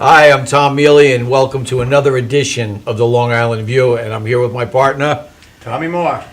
Hi, I'm Tom Mealy, and welcome to another edition of the Long Island View, and I'm here with my partner, Tommy Moore.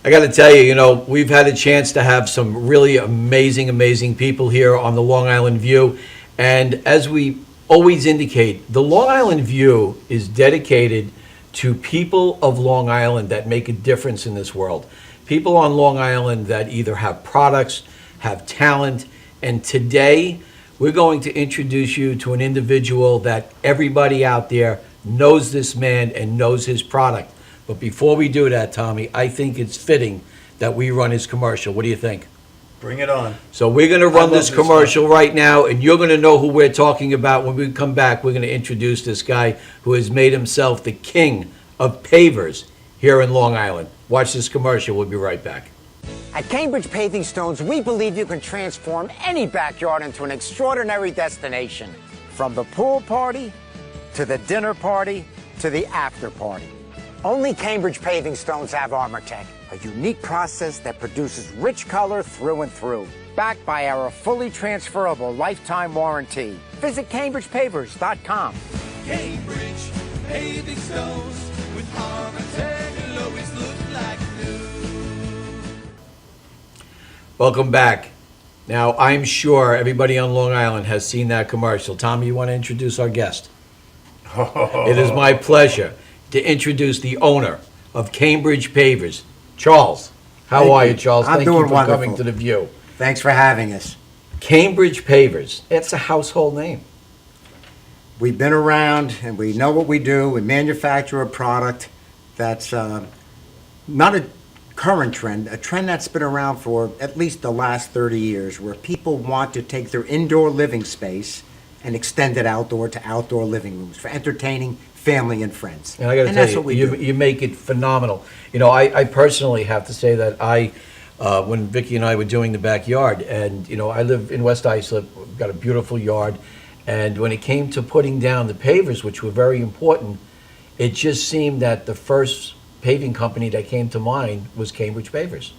I got to tell you, we've had a chance to have some really amazing people here on the Long Island View, and as we always indicate, the Long Island View is dedicated to people of Long Island that make a difference in this world. People on Long Island that either have products, have talent, and today we're going to introduce you to an individual that everybody out there knows this man and knows his product. But before we do that, Tommy, I think it's fitting that we run his commercial. What do you think? Bring it on. So we're going to run this commercial right now, and you're going to know who we're talking about. When we come back, we're going to introduce this guy who has made himself the king of pavers here in Long Island. Watch this commercial. We'll be right back. At Cambridge Paving Stones, we believe you can transform any backyard into an extraordinary destination. From the pool party, to the dinner party, to the after party. Only Cambridge Paving Stones have ArmorTech, a unique process that produces rich color through and through. Backed by our fully transferable lifetime warranty. Visit CambridgePavers.com. Cambridge Paving Stones with ArmorTech, it'll always look like new. Welcome back. Now, I'm sure everybody on Long Island has seen that commercial. Tommy, you want to introduce our guest? It is my pleasure to introduce the owner of Cambridge Pavers, Charles. How are you, Charles? I'm Thank doing you for wonderful. coming to the View. Thanks for having us. Cambridge Pavers, it's a household name. We've been around and we know what we do. We manufacture a product that's not a current trend, a trend that's been around for at least the last 30 years, where people want to take their indoor living space and extend it outdoor to outdoor living rooms for entertaining family and friends. And I got to that's tell what you, we do. you make it phenomenal. I personally have to say that when Vicki and I were doing the backyard, and I live in West Islip, we've got a beautiful yard, and when it came to putting down the pavers, which were very important, it just seemed that the first paving company that came to mind was Cambridge Pavers.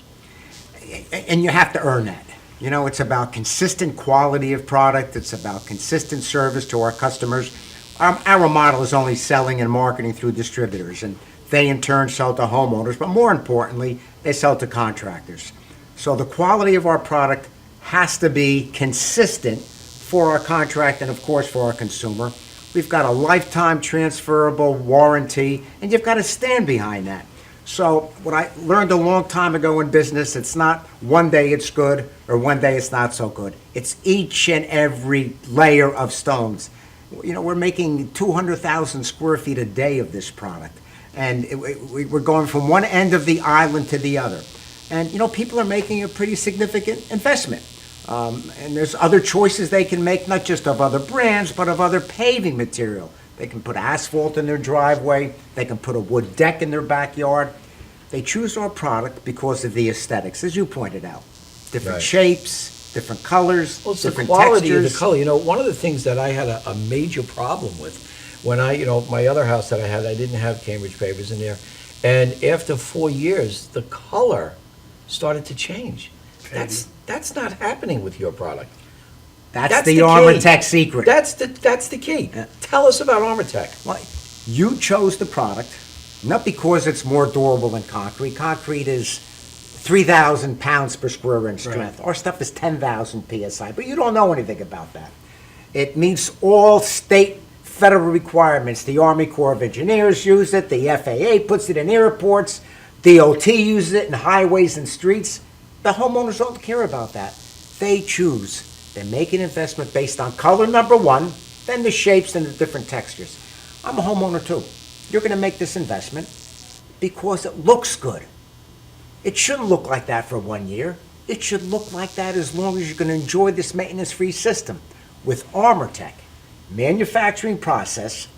And you have to earn that. It's about consistent quality of product. It's about consistent service to our customers. Our model is only selling and marketing through distributors, and they in turn sell to homeowners, but more importantly, they sell to contractors. So the quality of our product has to be consistent for our contract and, of course, for our consumer. We've got a lifetime transferable warranty, and you've got to stand behind that. So what I learned a long time ago in business, it's not one day it's good or one day it's not so good. It's each and every layer of stones. We're making 200,000 square feet a day of this product, and we're going from one end of the island to the other. And, people are making a pretty significant investment. And there's other choices they can make, not just of other brands, but of other paving material. They can put asphalt in their driveway. They can put a wood deck in their backyard. They choose our product because of the aesthetics, as you pointed out. Different shapes, different colors, Well, it's the different quality textures. of the color. One of the things that I had a major problem with when my other house that I had, I didn't have Cambridge Pavers in there. And after 4 years, the color started to change. That's not happening with your product. That's the ArmorTech secret. That's the key. Yeah. Tell us about ArmorTech. Well, you chose the product, not because it's more durable than concrete. Concrete is 3,000 pounds per square inch strength. Our stuff is 10,000 PSI, but you don't know anything about that. It meets all state, federal requirements. The Army Corps of Engineers use it. The FAA puts it in airports. DOT uses it in highways and streets. The homeowners don't care about that. They choose. They make an investment based on color, number one, then the shapes and the different textures. I'm a homeowner too. You're going to make this investment because it looks good. It shouldn't look like that for 1 year. It should look like that as long as you're going to enjoy this maintenance-free system. With ArmorTech manufacturing process,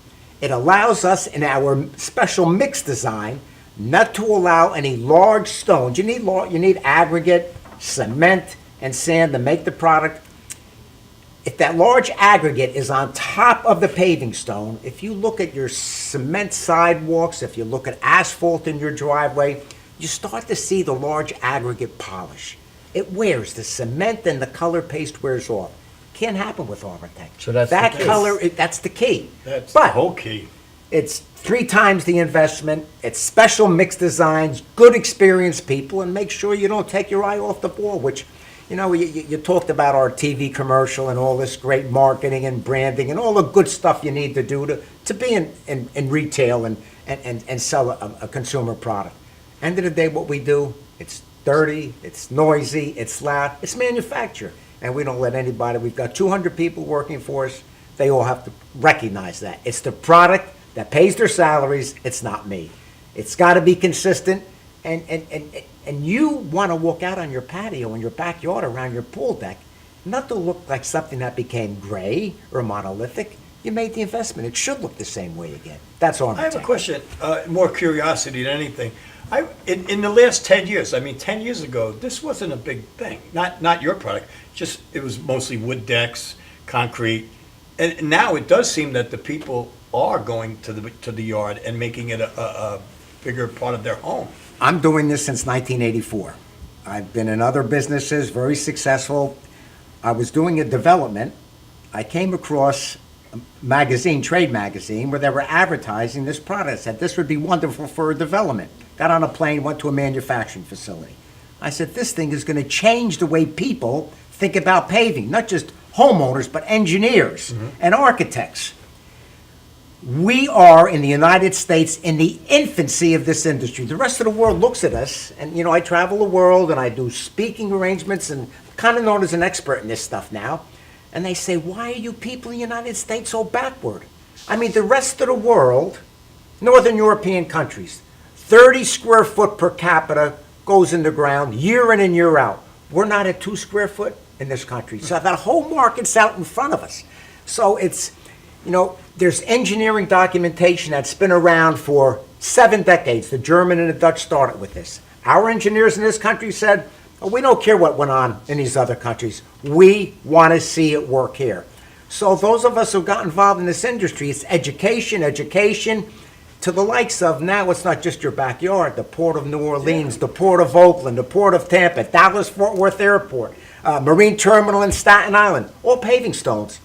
it allows us in our special mix design not to allow any large stones. You need aggregate, cement, and sand to make the product. If that large aggregate is on top of the paving stone, if you look at your cement sidewalks, if you look at asphalt in your driveway, you start to see the large aggregate polish. It wears. The cement and the color paste wears off. Can't happen with ArmorTech. So that's that the key. color. That's the key. That's the But whole key. it's 3 times the investment. It's special mix designs, good experienced people, and make sure you don't take your eye off the ball, which, you talked about our TV commercial and all this great marketing and branding and all the good stuff you need to do to be in retail and sell a consumer product. End of the day, what we do, it's dirty, it's noisy, it's loud, it's manufactured. And we don't let anybody, we've got 200 people working for us, they all have to recognize that. It's the product that pays their salaries, it's not me. It's got to be consistent, and you want to walk out on your patio in your backyard around your pool deck, not to look like something that became gray or monolithic. You made the investment. It should look the same way again. That's ArmorTech. I have a question, more curiosity than anything. In the last 10 years, 10 years ago, this wasn't a big thing. Not your product, just it was mostly wood decks, concrete. And now it does seem that the people are going to the yard and making it a bigger part of their home. I'm doing this since 1984. I've been in other businesses, very successful. I was doing a development. I came across a magazine, trade magazine, where they were advertising this product. Said this would be wonderful for a development. Got on a plane, went to a manufacturing facility. I said, this thing is going to change the way people think about paving, not just homeowners, but engineers and architects. We are, in the United States, in the infancy of this industry. The rest of the world looks at us, and, I travel the world, and I do speaking arrangements, and kind of known as an expert in this stuff now. And they say, why are you people in the United States so backward? The rest of the world, Northern European countries, 30 square foot per capita goes in the ground year in and year out. We're not at 2 square foot in this country. So that whole market's out in front of us. So it's, there's engineering documentation that's been around for 7 decades. The German and the Dutch started with this. Our engineers in this country said, oh, we don't care what went on in these other countries. We want to see it work here. So those of us who got involved in this industry, it's education, to the likes of, now it's not just your backyard, the Port of New Orleans, the Port of Oakland, the Port of Tampa, Dallas-Fort Worth Airport, Marine Terminal in Staten Island, all paving stones.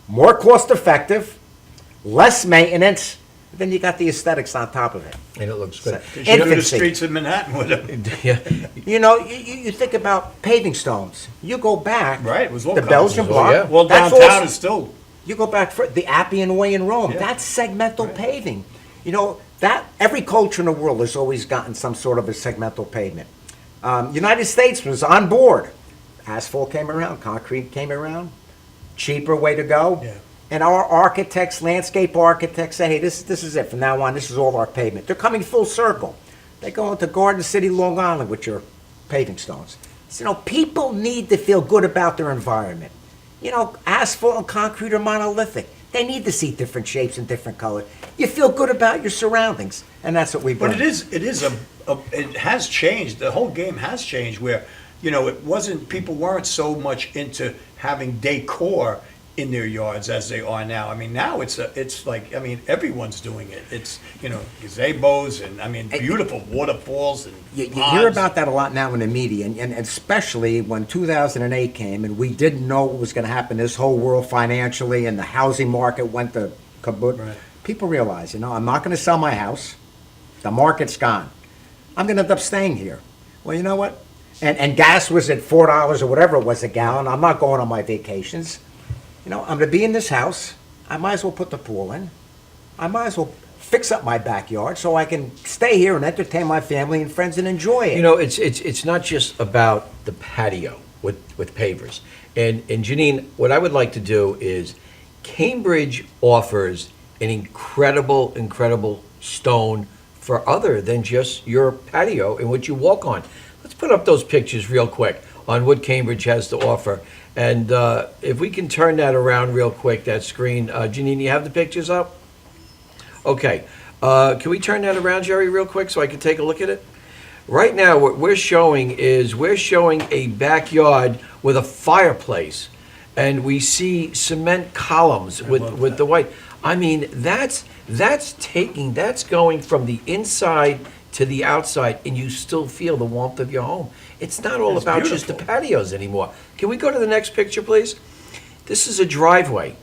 More cost-effective, less maintenance, then you got the aesthetics on top of it. And it looks good. You do the Infancy. streets of Manhattan with them. Yeah. You think about paving stones. You go back, Right, it was all the Belgian kinds. block. Yeah. Well, that's downtown also- is still, You go back for the Appian Way in Rome. Yeah. That's segmental paving. That every culture in the world has always gotten some sort of a segmental pavement. United States was on board. Asphalt came around, concrete came around, cheaper way to go. Yeah. And our architects, landscape architects say, hey, this is it. From now on, this is all our pavement. They're coming full circle. They go into Garden City, Long Island with your paving stones. So, people need to feel good about their environment. Asphalt and concrete are monolithic. They need to see different shapes and different colors. You feel good about your surroundings, and that's what we bring. but it has changed. The whole game has changed where, people weren't so much into having decor in their yards as they are now. Now it's like, everyone's doing it. It's, gazebos and, beautiful waterfalls and You hear ponds. about that a lot now in the media, and especially when 2008 came and we didn't know what was going to happen this whole world financially and the housing market went to kaboot. Right. People realize, I'm not going to sell my house. The market's gone. I'm going to end up staying here. Well, you know what? And gas was at $4 or whatever it was a gallon. I'm not going on my vacations. I'm going to be in this house. I might as well put the pool in. I might as well fix up my backyard so I can stay here and entertain my family and friends and enjoy it. It's not just about the patio with pavers. And Janine, what I would like to do is, Cambridge offers an incredible stone for other than just your patio in which you walk on. let's put up those pictures real quick on what Cambridge has to offer. And if we can turn that around real quick, that screen. Janine, you have the pictures up? Okay. Can we turn that around, Jerry, real quick so I can take a look at it? Right now, what we're showing a backyard with a fireplace, and we see cement columns with the white. I mean, that's going from the inside to the outside, and you still feel the warmth of your home. It's not all It's about just the beautiful. patios anymore. Can we go to the next picture, please? This is a driveway.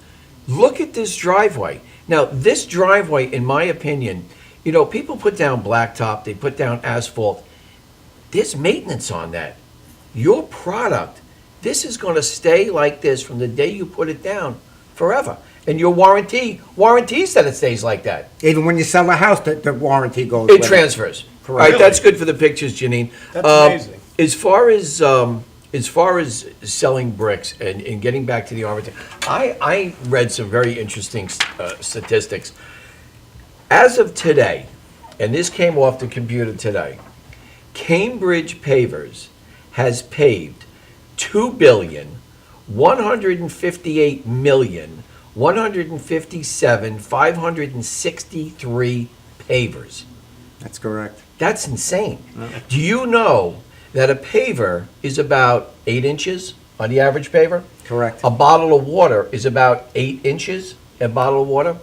Look at this driveway. Now, this driveway, in my opinion, you know, people put down blacktop, they put down asphalt. There's maintenance on that. Your product, this is going to stay like this from the day you put it down forever. And your warranties that it stays like that. Even when you sell a house, the warranty goes It with transfers. All Correct. right, that's good for the pictures, Janine. That's amazing. As far as selling bricks and getting back to the warranty, I read some very interesting statistics. As of today, and this came off the computer today, Cambridge Pavers has paved 2,158,157,563 pavers. That's correct. That's insane. Do you know that a paver is about 8 inches on the average paver? Correct. A bottle of water is about 8 inches, a bottle of water.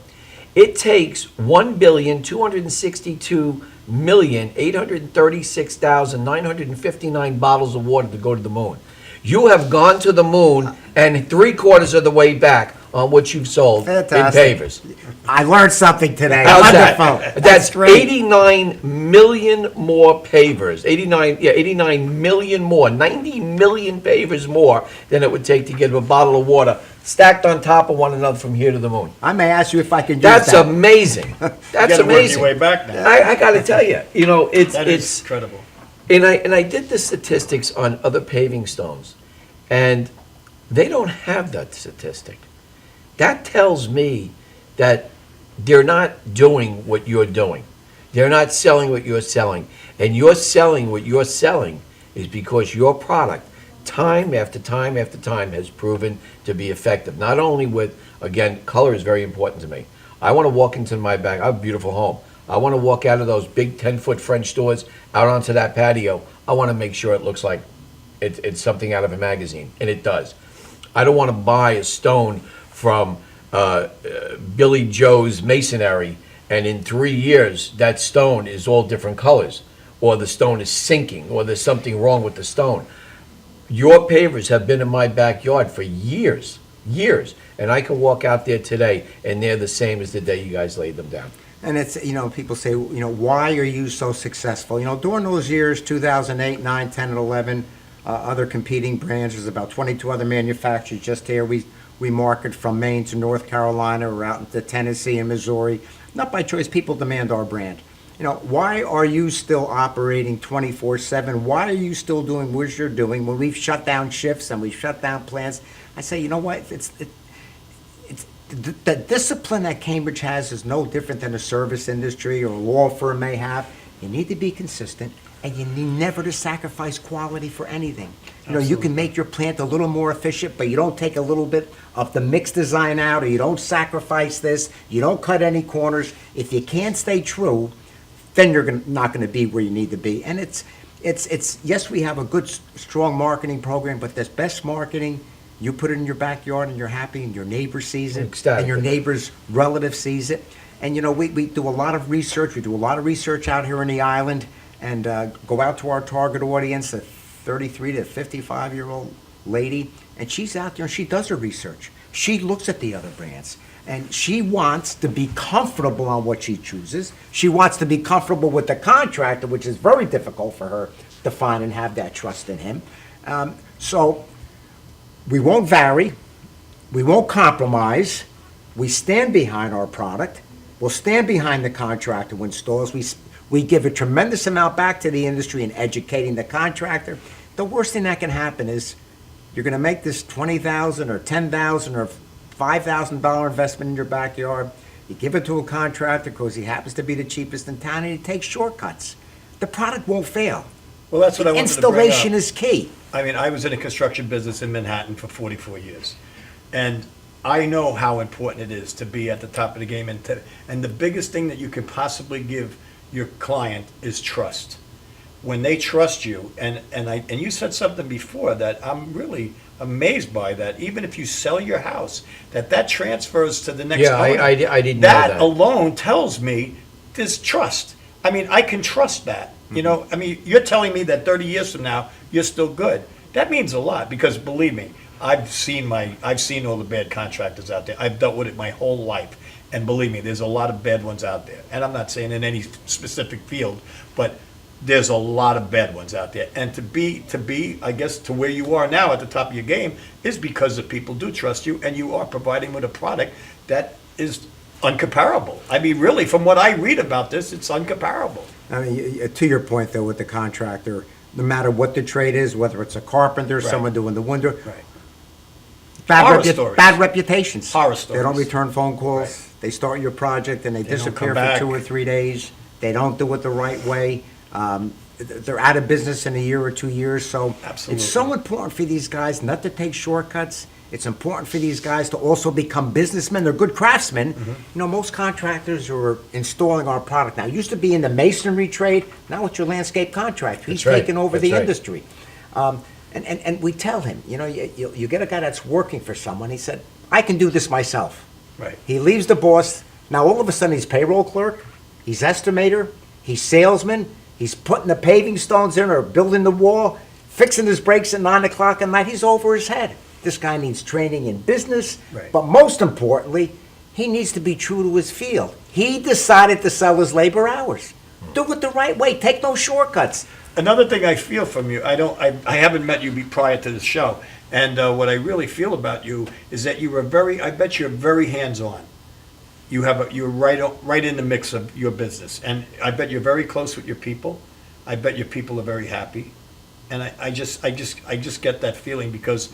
It takes 1,262,836,959 bottles of water to go to the moon. You have gone to the moon and 3/4 of the way back on what you've sold Fantastic. in pavers. I learned something today. How's Wonderful. that? That's great. 89 million more pavers. 89 million more. 90 million pavers more than it would take to get a bottle of water stacked on top of one another from here to the moon. I may ask you if I can use That's that. amazing. That's You gotta work amazing. your way back now. I got to tell you, you know, That is it's incredible. and I did the statistics on other paving stones, and they don't have that statistic. That tells me that they're not doing what you're doing. They're not selling what you're selling. And you're selling what you're selling is because your product, time after time after time, has proven to be effective. Not only with, again, color is very important to me. I want to walk into my back, I have a beautiful home. I want to walk out of those big 10-foot French doors out onto that patio. I want to make sure it looks like it's something out of a magazine, and it does. I don't want to buy a stone from Billy Joe's masonry, and in 3 years, that stone is all different colors, or the stone is sinking, or there's something wrong with the stone. Your pavers have been in my backyard for years, and I can walk out there today, and they're the same as the day you guys laid them down. And it's, you know, people say, you know, why are you so successful? You know, during those years, 2008, 9, 10, and 11, other competing brands, there's about 22 other manufacturers just here. We market from Maine to North Carolina, or out into Tennessee and Missouri. Not by choice, people demand our brand. You know, why are you still operating 24/7? Why are you still doing what you're doing when we've shut down shifts and we've shut down plants? I say, you know what, the discipline that Cambridge has is no different than a service industry or a law firm may have. You need to be consistent, and you need never to sacrifice quality for anything. You know, you can make your plant a little more efficient, but you don't take a little bit of the mix design out, or you don't sacrifice this, you don't cut any corners. If you can't stay true, then you're not going to be where you need to be. And it's yes, we have a good, strong marketing program, but this best marketing, you put it in your backyard and you're happy, and your neighbor sees it, Ecstatic. and your neighbor's relative sees it. And, you know, we do a lot of research. We do a lot of research out here in the island, and go out to our target audience, a 33 to 55-year-old lady, and she's out there and she does her research. She looks at the other brands, and she wants to be comfortable on what she chooses. She wants to be comfortable with the contractor, which is very difficult for her to find and have that trust in him. So we won't vary. We won't compromise. We stand behind our product. We'll stand behind the contractor who installs. We give a tremendous amount back to the industry in educating the contractor. The worst thing that can happen is you're going to make this $20,000 or $10,000 or $5,000 investment in your backyard. You give it to a contractor because he happens to be the cheapest in town, and he takes shortcuts. The product won't fail. Well, that's what I wanted to bring up. Installation is key. I mean, I was in a construction business in Manhattan for 44 years. And I know how important it is to be at the top of the game. And the biggest thing that you can possibly give your client is trust. When they trust you, and you said something before that I'm really amazed by, that even if you sell your house, that transfers to the next Yeah, owner. I didn't know that. That alone tells me there's trust. I mean, I can trust that. You know, I mean, you're telling me that 30 years from now, you're still good. That means a lot, because believe me, I've seen all the bad contractors out there. I've dealt with it my whole life. And believe me, there's a lot of bad ones out there. And I'm not saying in any specific field, but there's a lot of bad ones out there. And to be, I guess, to where you are now at the top of your game is because the people do trust you, and you are providing with a product that is uncomparable. I mean, really, from what I read about this, it's uncomparable. I mean, to your point, though, with the contractor, no matter what the trade is, whether it's a carpenter, Right. someone doing the window, Right. bad, Horror stories. bad reputations. Horror They don't stories. return phone calls. Right. They start your project and they They don't disappear come for back. 2 or 3 days. They don't do it the right way. They're out of business in a year or 2 years. So Absolutely. it's so important for these guys not to take shortcuts. It's important for these guys to also become businessmen. They're good craftsmen. Mm-hmm. You know, most contractors are installing our product now. It used to be in the masonry trade. Now it's your landscape contractor. He's That's right. taken over That's the right. industry. And we tell him, you know, you get a guy that's working for someone. He said, I can do this myself. Right. He leaves the boss. Now all of a sudden he's payroll clerk, he's estimator, he's salesman, he's putting the paving stones in or building the wall, fixing his brakes at 9 o'clock at night. He's over his head. This guy needs training in business, Right. but most importantly, he needs to be true to his field. He decided to sell his labor hours. Do it the right way. Take no shortcuts. Another thing I feel from you, I haven't met you prior to the show, and what I really feel about you is that you are I bet you're very hands-on. You're right in the mix of your business, and I bet you're very close with your people. I bet your people are very happy, and I just get that feeling, because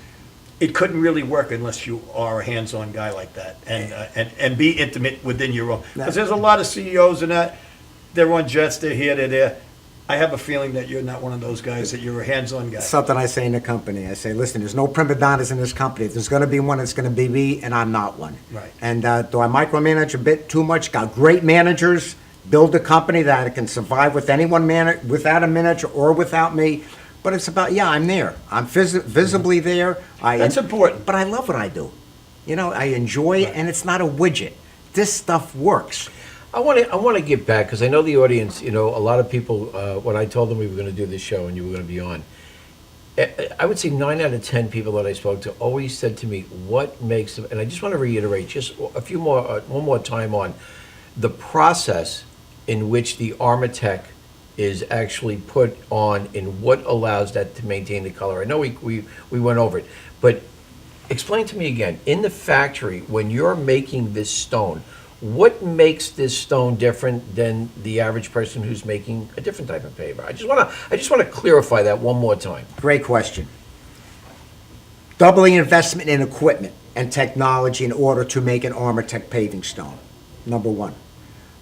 it couldn't really work unless you are a hands-on guy like that, and be intimate within your own. Because there's a lot of CEOs and that, they're on jets, they're here, they're there. I have a feeling that you're not one of those guys, that you're a hands-on guy. Something I say in the company. I say, listen, there's no prima donnas in this company. If there's going to be one, it's going to be me, and I'm not one. Right. And do I micromanage a bit too much? Got great managers. Build a company that can survive with anyone without a manager or without me. But it's about, yeah, I'm there. I'm visibly there. That's important. But I love what I do. You know, I enjoy it, and it's not a widget. This stuff works. I want to get back, because I know the audience, you know, a lot of people, when I told them we were going to do this show and you were going to be on, I would say 9 out of 10 people that I spoke to always said to me, what makes them, and I just want to reiterate just one more time on the process in which the Armatech is actually put on and what allows that to maintain the color. I know we went over it, but explain to me again, in the factory, when you're making this stone, what makes this stone different than the average person who's making a different type of paver? I just want to clarify that one more time. Great question. Doubling investment in equipment and technology in order to make an Armatech paving stone. Number one.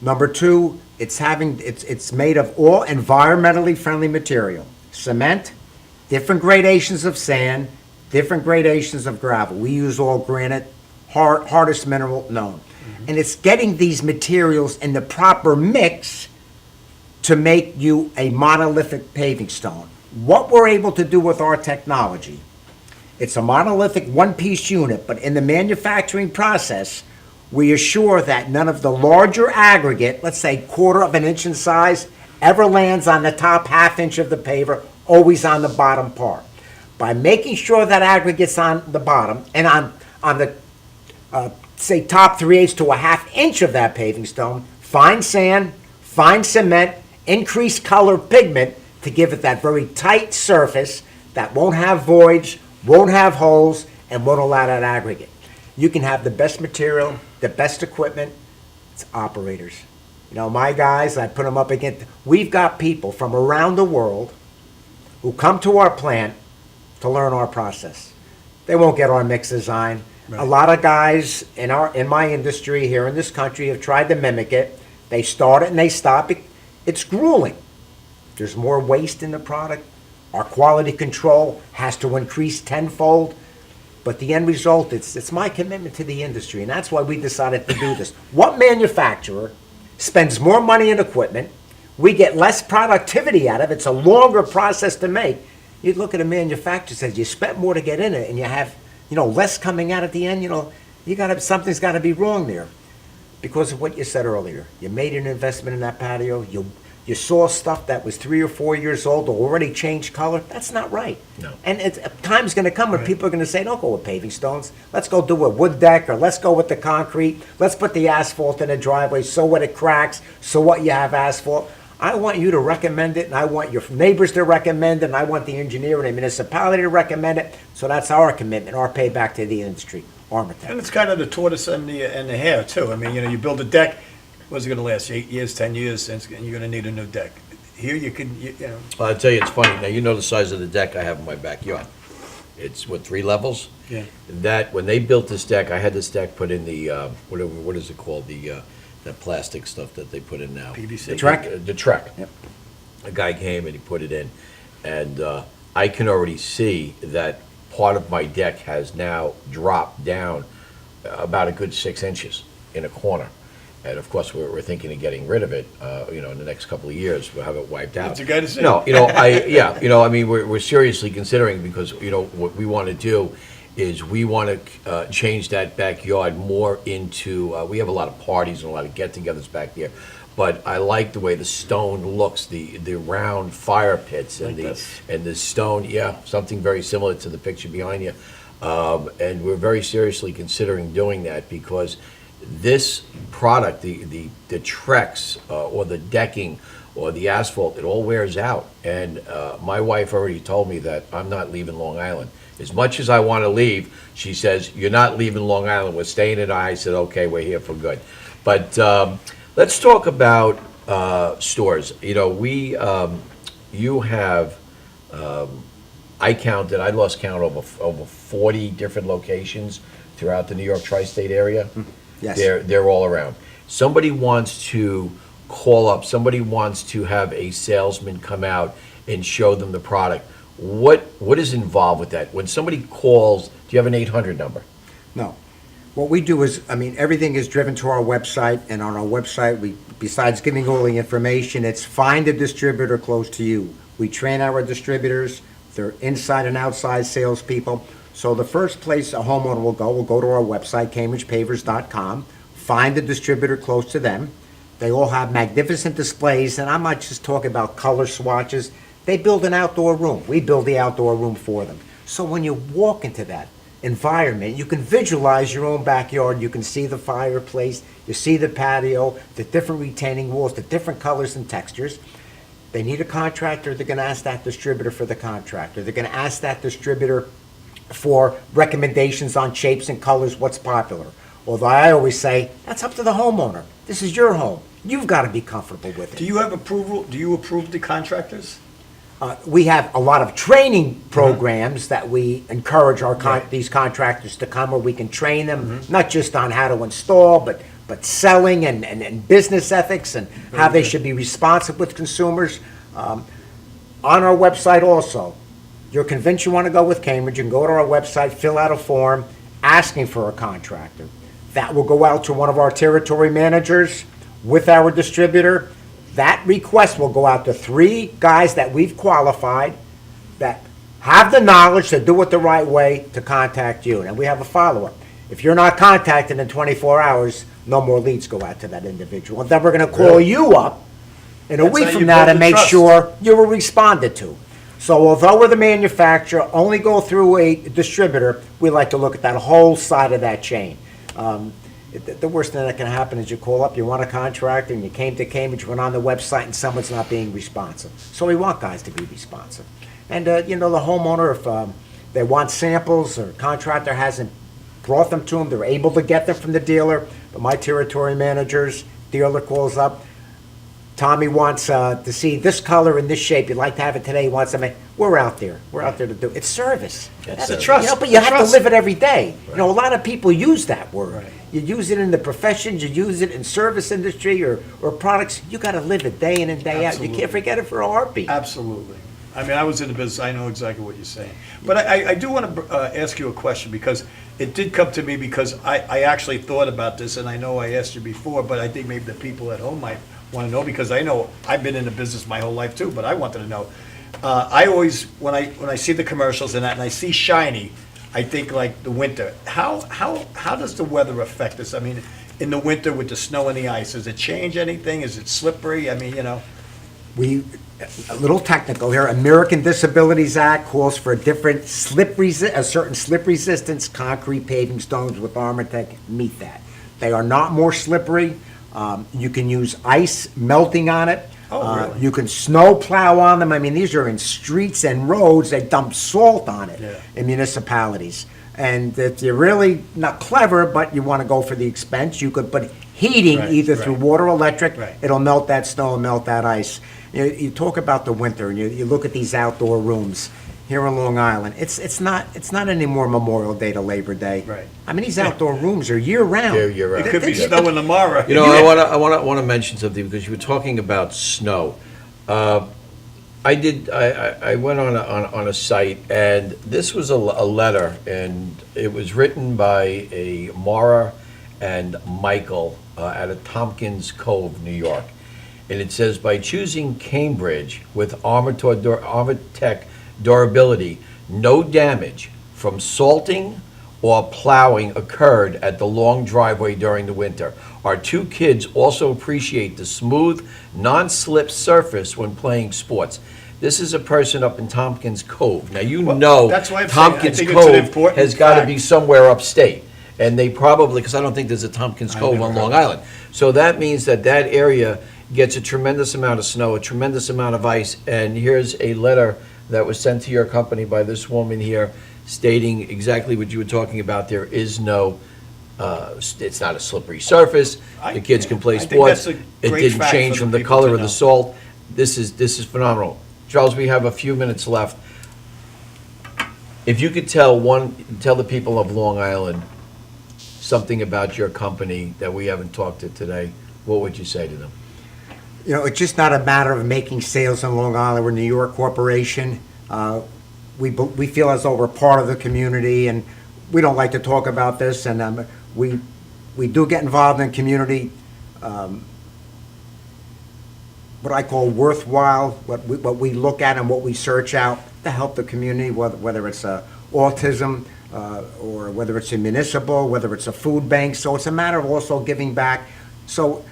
Number two, it's made of all environmentally friendly material. Cement, different gradations of sand, different gradations of gravel. We use all granite, hardest mineral known. And it's getting these materials in the proper mix to make you a monolithic paving stone. What we're able to do with our technology, it's a monolithic one-piece unit, but in the manufacturing process, we assure that none of the larger aggregate, let's say 1/4 of an inch in size, ever lands on the top 1/2 inch of the paver, always on the bottom part. By making sure that aggregate's on the bottom and on the say top 3/8 to 1/2 inch of that paving stone, fine sand, fine cement, increased color pigment to give it that very tight surface that won't have voids, won't have holes, and won't allow that aggregate. You can have the best material, the best equipment, it's operators. You know, my guys, I put them up against, we've got people from around the world who come to our plant to learn our process. They won't get our mix design. Right. A lot of guys in my industry here in this country have tried to mimic it. They start it and they stop it. It's grueling. there's more waste in the product. Our quality control has to increase tenfold. But the end result, it's my commitment to the industry, and that's why we decided to do this. What manufacturer spends more money in equipment? We get less productivity out of it. It's a longer process to make. You look at a manufacturer that says you spent more to get in it, and you have, less coming out at the end. Something's got to be wrong there, because of what you said earlier. You made an investment in that patio. You saw stuff that was 3 or 4 years old or already changed color. That's not right. No. And time's going to come when people are going to say, don't go with paving stones. Let's go do a wood deck, or let's go with the concrete. Let's put the asphalt in the driveway. So what, it cracks. So what, you have asphalt. I want you to recommend it, and I want your neighbors to recommend it, and I want the engineer and the municipality to recommend it. So that's our commitment, our payback to the industry, Armortech. And it's kind of the tortoise and the hare too. I mean, you build a deck. What's it going to last? 8 years, 10 years, and you're going to need a new deck. Here you can, Well, I'll tell you, it's funny. Now, you know the size of the deck I have in my backyard. It's, 3 levels? Yeah. That, when they built this deck, I had this deck put in the, what is it called? That plastic stuff that they put in now. PVC? The Trek? The Trek. Yep. A guy came and he put it in. And I can already see that part of my deck has now dropped down about a good 6 inches in a corner. And of course, we're thinking of getting rid of it, in the next couple of years, we'll have it wiped out. What's the guy to say? No, we're seriously considering, because, what we want to do is we want to change that backyard more into, we have a lot of parties and a lot of get-togethers back there, but I like the way the stone looks, the round fire pits and the stone, something very similar to the picture behind you. And we're very seriously considering doing that, because this product, the Trex, or the decking, or the asphalt, it all wears out. And my wife already told me that I'm not leaving Long Island. As much as I want to leave, she says, you're not leaving Long Island, we're staying in. I said, okay, we're here for good. But let's talk about stores. You have, I lost count, over 40 different locations throughout the New York tri-state area. Yes. They're all around. Somebody wants to call up, somebody wants to have a salesman come out and show them the product. What is involved with that? When somebody calls, do you have an 800 number? No. What we do is, everything is driven to our website, and on our website, besides giving all the information, it's find a distributor close to you. We train our distributors. They're inside and outside salespeople. So the first place a homeowner will go to our website, CambridgePavers.com, find a distributor close to them. They all have magnificent displays, and I'm not just talking about color swatches. They build an outdoor room. We build the outdoor room for them. So when you walk into that environment, you can visualize your own backyard. You can see the fireplace, you see the patio, the different retaining walls, the different colors and textures. They need a contractor, they're going to ask that distributor for the contractor. They're going to ask that distributor for recommendations on shapes and colors, what's popular. Although I always say, that's up to the homeowner. This is your home. You've got to be comfortable with it. Do you have approval? Do you approve the contractors? We have a lot of training programs that we encourage these contractors to come, where we can train them, not just on how to install, but selling and business ethics and how they should be responsive with consumers. On our website also, you're convinced you want to go with Cambridge, you can go to our website, fill out a form asking for a contractor. That will go out to one of our territory managers with our distributor. That request will go out to 3 guys that we've qualified that have the knowledge to do it the right way to contact you. And we have a follow-up. If you're not contacted in 24 hours, no more leads go out to that individual. And then we're going to call you up in a That's week how from you now build to the make trust. sure you were responded to. So although we're the manufacturer, only go through a distributor, we like to look at that whole side of that chain. The worst thing that can happen is you call up, you want a contractor, and you came to Cambridge, went on the website, and someone's not being responsive. So we want guys to be responsive. And, the homeowner, if they want samples or contractor hasn't brought them to them, they're able to get them from the dealer. But my territory managers, dealer calls up, Tommy wants to see this color and this shape. You'd like to have it today. He wants to make. We're out there. We're out there to do. It's service. That's a trust. But you have Trust. to live it every day. A lot of people use that word. Right. You use it in the professions, you use it in service industry or products, you gotta live it day in and day out. You Absolutely. can't forget it for a heartbeat. Absolutely. I mean, I was in the business, I know exactly what you're saying. But I do want to ask you a question, because it did come to me, because I actually thought about this, and I know I asked you before, but I think maybe the people at home might want to know, because I know I've been in the business my whole life too, but I wanted to know. I always, when I see the commercials and that, and I see shiny, I think like the winter. How does the weather affect us? I mean, in the winter with the snow and the ice, does it change anything? Is it slippery? I mean, A little technical here, American Disabilities Act calls for a certain slip resistance concrete paving stones with Armortech meet that. They are not more slippery. You can use ice melting on it. Oh, really? You can snow plow on them. I mean, these are in streets and roads. They dump salt on it Yeah. in municipalities. And if you're really not clever, but you want to go for the expense, you could put heating Right, either through right. water or electric. Right. It'll melt that snow and melt that ice. You talk about the winter, and you look at these outdoor rooms here in Long Island. It's not anymore Memorial Day to Labor Day. Right. I mean, these outdoor rooms are year round. You're right. It could be snowing tomorrow. You know, I want to mention something, because you were talking about snow. I went on a site, and this was a letter, and it was written by a Mara and Michael out of Tompkins Cove, New York. And it says, by choosing Cambridge with Armortech durability, no damage from salting or plowing occurred at the long driveway during the winter. Our two kids also appreciate the smooth, non-slip surface when playing sports. This is a person up in Tompkins Cove. Now, you Well, know that's why I'm saying I Tompkins think it's an Cove important has got to fact. be somewhere upstate. And they probably, because I don't think there's a Tompkins I Cove never on heard Long of it. Island. So that means that area gets a tremendous amount of snow, a tremendous amount of ice. And here's a letter that was sent to your company by this woman here, stating exactly what you were talking about. There is no, it's not a slippery surface. The kids can play I think sports. that's a It great didn't fact change for the from the people color to of the know. salt. This is phenomenal. Charles, we have a few minutes left. If you could tell the people of Long Island something about your company that we haven't talked to today, what would you say to them? You know, it's just not a matter of making sales in Long Island. We're a New York corporation. We feel as though we're part of the community, and we don't like to talk about this. And we do get involved in community, what I call worthwhile, what we look at and what we search out to help the community, whether it's autism, or whether it's a municipal, whether it's a food bank. So it's a matter of also giving back. So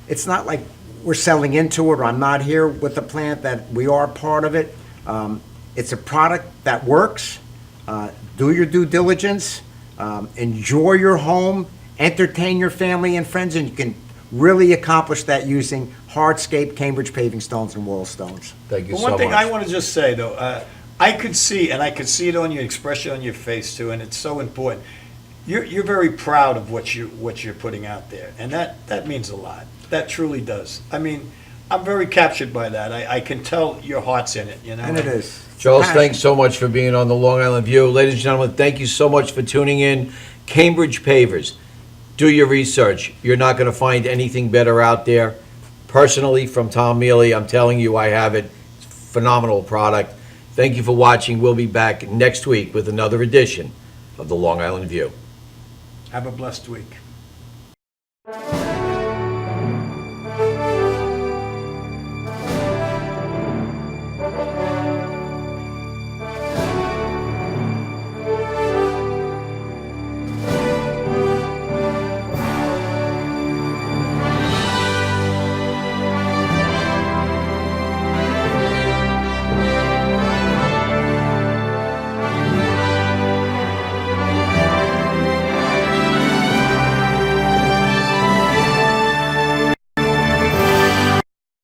it's not like we're selling into it, or I'm not here with the plant, that we are part of it. It's a product that works. Do your due diligence. Enjoy your home. Entertain your family and friends, and you can really accomplish that using hardscape Cambridge paving stones and wall stones. Thank you But so much. one thing I want to just say, though, I could see it on your expression on your face too, and it's so important. You're very proud of what you're putting out there, and that means a lot. That truly does. I mean, I'm very captured by that. I can tell your heart's in it, you know. And it is. Charles, Passion. thanks so much for being on the Long Island View. Ladies and gentlemen, thank you so much for tuning in. Cambridge Pavers. Do your research. You're not going to find anything better out there. Personally, from Tom Mealy, I'm telling you, I have it. It's a phenomenal product. Thank you for watching. We'll be back next week with another edition of the Long Island View. Have a blessed week.